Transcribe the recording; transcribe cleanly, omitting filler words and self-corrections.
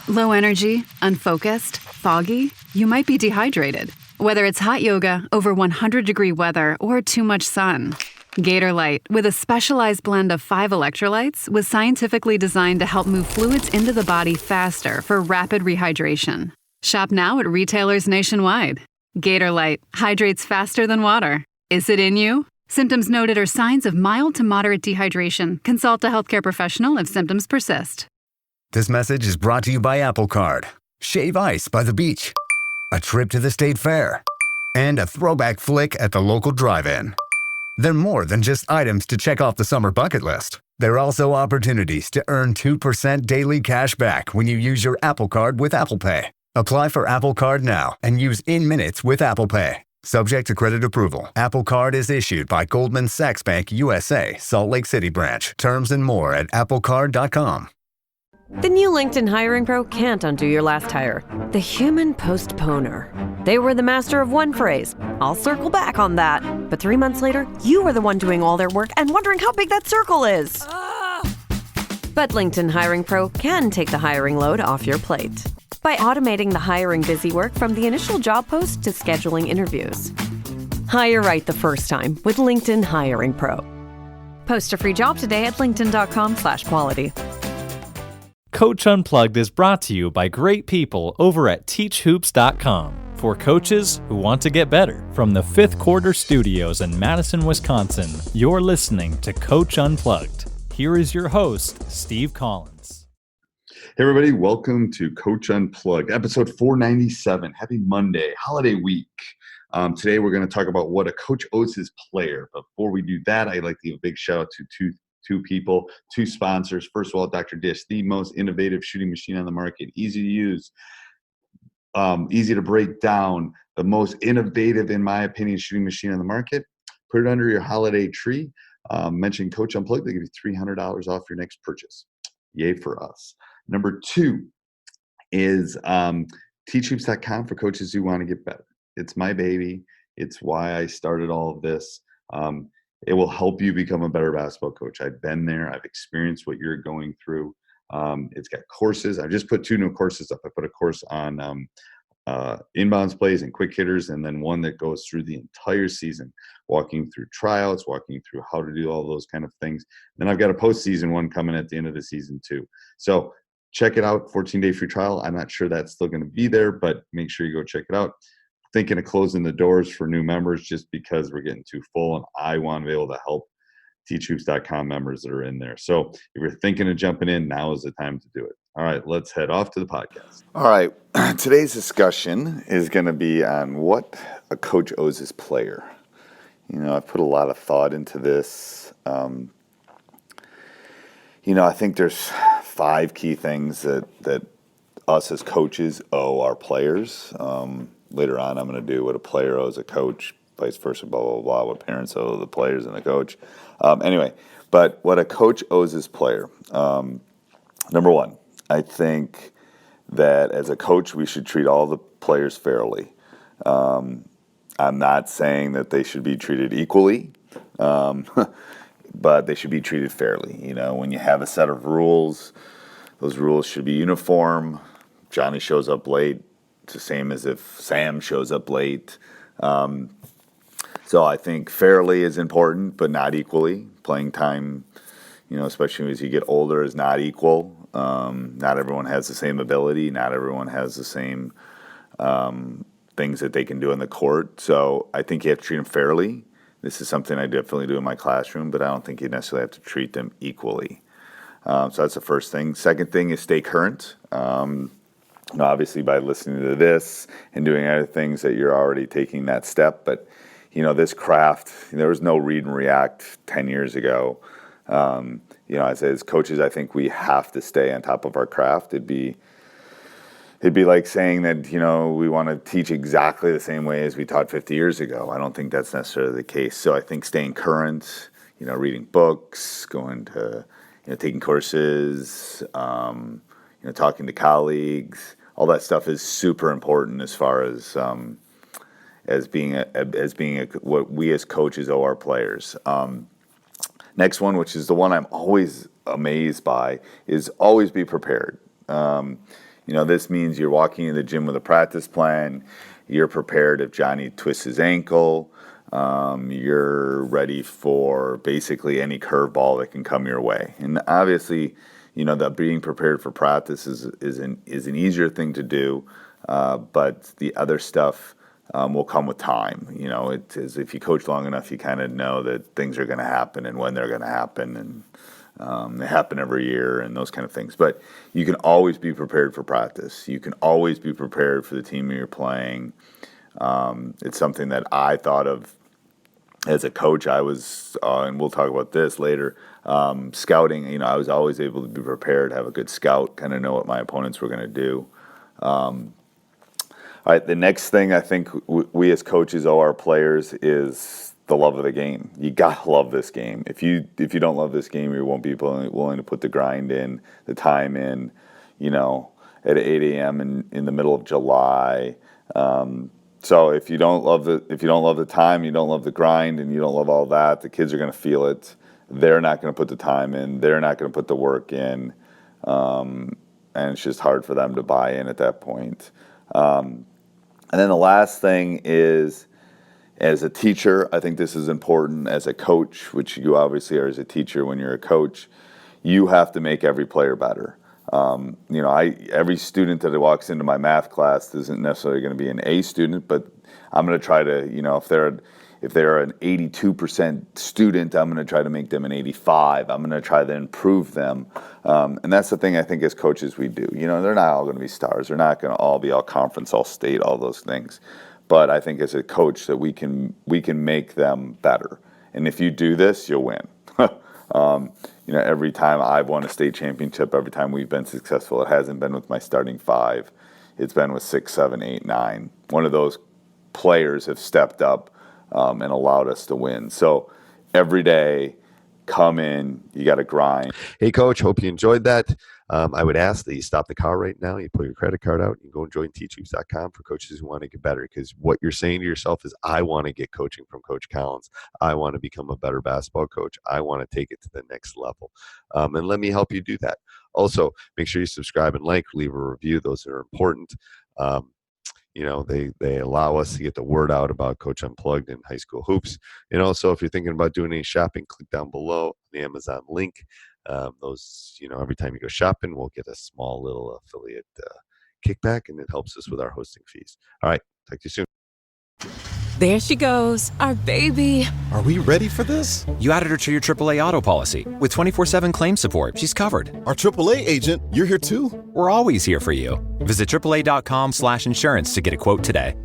Low energy, unfocused, foggy? You might be dehydrated. Whether it's hot yoga, over 100-degree weather, or too much sun. Gator Light, with a specialized blend of 5 electrolytes, was scientifically designed to help move fluids into the body faster for rapid rehydration. Shop now at retailers nationwide. Gator Light hydrates faster than water. Is it in you? Symptoms noted are signs of mild to moderate dehydration. Consult a healthcare professional if symptoms persist. This message is brought to you by Apple Card. Shave ice by the beach. A trip to the state fair. And a throwback flick at the local drive-in. They're more than just items to check off the summer bucket list. They're also opportunities to earn 2% daily cash back when you use your Apple Card with Apple Pay. Apply for Apple Card now and use in minutes with Apple Pay. Subject to credit approval. Apple Card is issued by Goldman Sachs Bank USA, Salt Lake City branch. Terms and more at applecard.com. The new LinkedIn Hiring Pro can't undo your last hire. The human postponer. They were the master of one phrase. I'll circle back on that. But 3 months later, you are the one doing all their work and wondering how big that circle is. But LinkedIn Hiring Pro can take the hiring load off your plate by automating the hiring busy work from the initial job post to scheduling interviews. Hire right the first time with LinkedIn Hiring Pro. Post a free job today at linkedin.com/quality. Coach Unplugged is brought to you by great people over at teachhoops.com for coaches who want to get better. From the Fifth Quarter Studios in Madison, Wisconsin, you're listening to Coach Unplugged. Here is your host, Steve Collins. Hey everybody, welcome to Coach Unplugged, episode 497. Happy Monday, holiday week. Today we're going to talk about what a coach owes his player. But before we do that, I'd like to give a big shout out to two people, two sponsors. First of all, Dr. Dish, the most innovative shooting machine on the market, easy to use, easy to break down, the most innovative, in my opinion, shooting machine on the market. Put it under your holiday tree. Mention Coach Unplugged, they give you $300 off your next purchase. Yay for us. Number two is teachhoops.com for coaches who want to get better. It's my baby. It's why I started all of this. It will help you become a better basketball coach. I've been there. I've experienced what you're going through. It's got courses. I just put 2 new courses up. I put a course on inbounds plays and quick hitters, and then one that goes through the entire season, walking through tryouts, walking through how to do all those kind of things. Then I've got a postseason one coming at the end of the season too. So check it out, 14-day free trial. I'm not sure that's still going to be there, but make sure you go check it out. Thinking of closing the doors for new members just because we're getting too full, and I want to be able to help teachhoops.com members that are in there. So if you're thinking of jumping in, now is the time to do it. All right, let's head off to the podcast. All right, today's discussion is going to be on what a coach owes his player. You know, I've put a lot of thought into this. I think there's 5 key things that us as coaches owe our players. Later on, I'm going to do what a player owes a coach, vice versa, blah, blah, blah, what parents owe the players and the coach. But what a coach owes his player. Number one, I think that as a coach, we should treat all the players fairly. I'm not saying that they should be treated equally, but they should be treated fairly. You know, when you have a set of rules, those rules should be uniform. Johnny shows up late. It's the same as if Sam shows up late. So I think fairly is important, but not equally. Playing time, especially as you get older, is not equal. Not everyone has the same ability. Not everyone has the same things that they can do in the court. So I think you have to treat them fairly. This is something I definitely do in my classroom, but I don't think you necessarily have to treat them equally. So that's the first thing. Second thing is stay current. Obviously, by listening to this and doing other things that you're already taking that step. But, this craft, there was no read and react 10 years ago. As coaches, I think we have to stay on top of our craft. It'd be like saying that, we want to teach exactly the same way as we taught 50 years ago. I don't think that's necessarily the case. So I think staying current, reading books, going to, taking courses, talking to colleagues, all that stuff is super important as far as being what we as coaches owe our players. Next one, which is the one I'm always amazed by, is always be prepared. This means you're walking in the gym with a practice plan. You're prepared if Johnny twists his ankle. You're ready for basically any curveball that can come your way. And obviously, that being prepared for practice is an easier thing to do, but the other stuff will come with time. It is, if you coach long enough, you kind of know that things are going to happen and when they're going to happen, and they happen every year and those kind of things. But you can always be prepared for practice. You can always be prepared for the team you're playing. It's something that I thought of as a coach. I was, and we'll talk about this later, scouting. I was always able to be prepared, have a good scout, kind of know what my opponents were going to do. All right, the next thing I think we as coaches owe our players is the love of the game. You gotta love this game. If you don't love this game, you won't be willing to put the grind in, the time in, at 8 a.m. in the middle of July. So if you don't love the time, you don't love the grind, and you don't love all that, the kids are going to feel it. They're not going to put the time in. They're not going to put the work in, and it's just hard for them to buy in at that point. And then the last thing is, as a teacher, I think this is important. As a coach, which you obviously are as a teacher when you're a coach, you have to make every player better. Every student that walks into my math class isn't necessarily going to be an A student, but I'm going to try to, if they're an 82% student, I'm going to try to make them an 85. I'm going to try to improve them. And that's the thing I think as coaches we do. They're not all going to be stars. They're not going to all be all conference, all state, all those things. But I think as a coach that we can make them better. And if you do this, you'll win. Every time I've won a state championship, every time we've been successful, it hasn't been with my starting five. It's been with 6, 7, 8, 9. One of those players have stepped up and allowed us to win. So every day, come in, you got to grind. Hey, Coach, hope you enjoyed that. I would ask that you stop the car right now, you pull your credit card out, and go and join teachhoops.com for coaches who want to get better. Because what you're saying to yourself is, I want to get coaching from Coach Collins. I want to become a better basketball coach. I want to take it to the next level. And let me help you do that. Also, make sure you subscribe and leave a review. Those are important. They allow us to get the word out about Coach Unplugged and high school hoops. And also, if you're thinking about doing any shopping, click down below the Amazon link. Every time you go shopping, we'll get a small little affiliate kickback, and it helps us with our hosting fees. All right, talk to you soon. There she goes, our baby. Are we ready for this? You added her to your AAA auto policy. With 24/7 claim support, she's covered. Our AAA agent, you're here too? We're always here for you. Visit AAA.com/insurance to get a quote today.